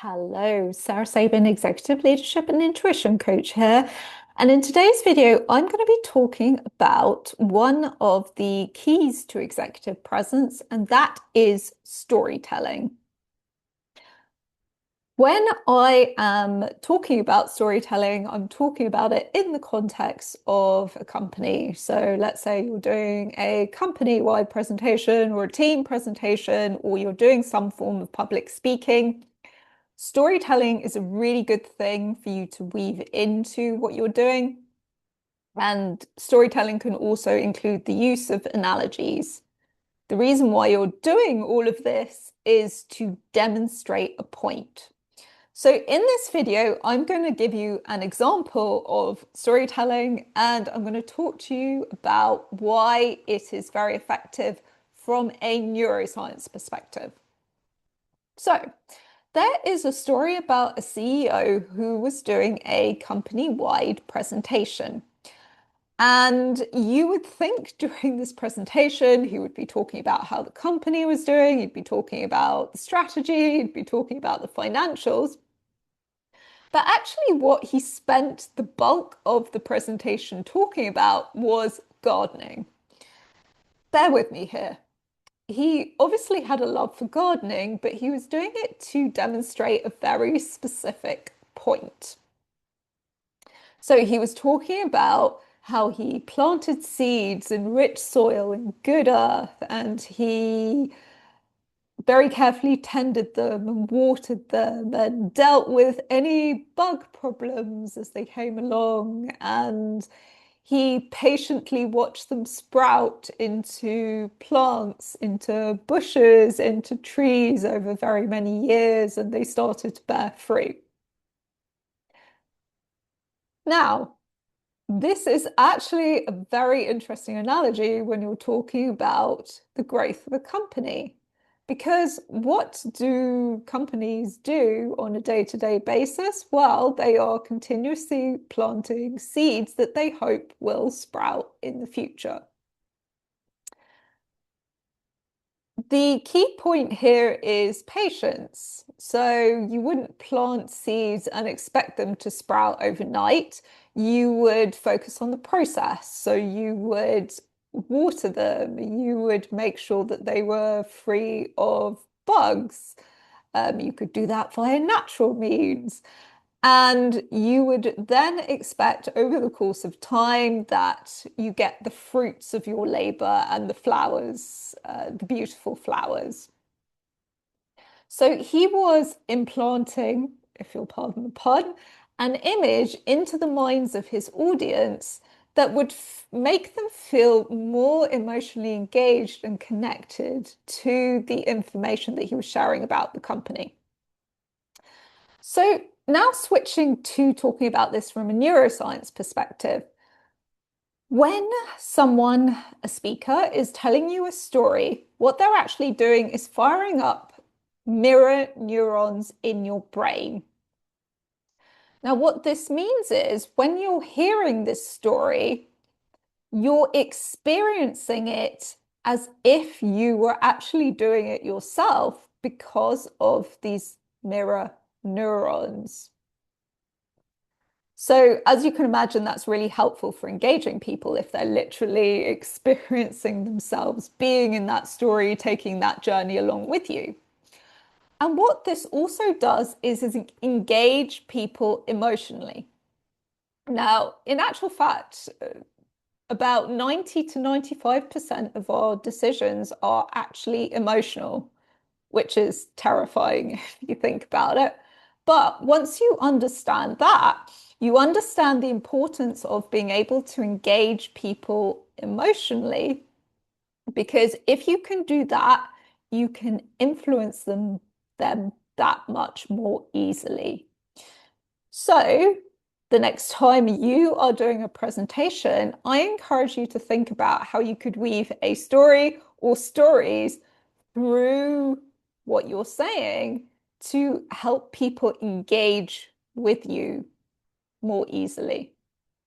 Hello, Sarah Sabin, Executive Leadership and Intuition Coach here. And in today's video, I'm going to be talking about one of the keys to executive presence, and that is storytelling. When I am talking about storytelling, I'm talking about it in the context of a company. So let's say you're doing a company-wide presentation or a team presentation, or you're doing some form of public speaking. Storytelling is a really good thing for you to weave into what you're doing. And storytelling can also include the use of analogies. The reason why you're doing all of this is to demonstrate a point. So in this video, I'm going to give you an example of storytelling, and I'm going to talk to you about why it is very effective from a neuroscience perspective. So there is a story about a CEO who was doing a company-wide presentation. And you would think during this presentation, he would be talking about how the company was doing, he'd be talking about the strategy, he'd be talking about the financials. But actually, what he spent the bulk of the presentation talking about was gardening. Bear with me here. He obviously had a love for gardening, but he was doing it to demonstrate a very specific point. So he was talking about how he planted seeds in rich soil and good earth, and he very carefully tended them and watered them and dealt with any bug problems as they came along. And he patiently watched them sprout into plants, into bushes, into trees over very many years, and they started to bear fruit. Now, this is actually a very interesting analogy when you're talking about the growth of a company. Because what do companies do on a day-to-day basis? Well, they are continuously planting seeds that they hope will sprout in the future. The key point here is patience. So you wouldn't plant seeds and expect them to sprout overnight. You would focus on the process. So you would water them. You would make sure that they were free of bugs. You could do that via natural means. And you would then expect over the course of time that you get the fruits of your labor and the flowers, the beautiful flowers. So he was implanting, if you'll pardon the pun, an image into the minds of his audience that would make them feel more emotionally engaged and connected to the information that he was sharing about the company. So now switching to talking about this from a neuroscience perspective, when someone, a speaker, is telling you a story, what they're actually doing is firing up mirror neurons in your brain. Now, what this means is when you're hearing this story, you're experiencing it as if you were actually doing it yourself because of these mirror neurons. So, as you can imagine, that's really helpful for engaging people if they're literally experiencing themselves being in that story, taking that journey along with you. And what this also does is engage people emotionally. Now, in actual fact, about 90 to 95% of our decisions are actually emotional, which is terrifying if you think about it. But once you understand that, you understand the importance of being able to engage people emotionally, because if you can do that, you can influence them that much more easily. So the next time you are doing a presentation, I encourage you to think about how you could weave a story or stories through what you're saying to help people engage with you more easily.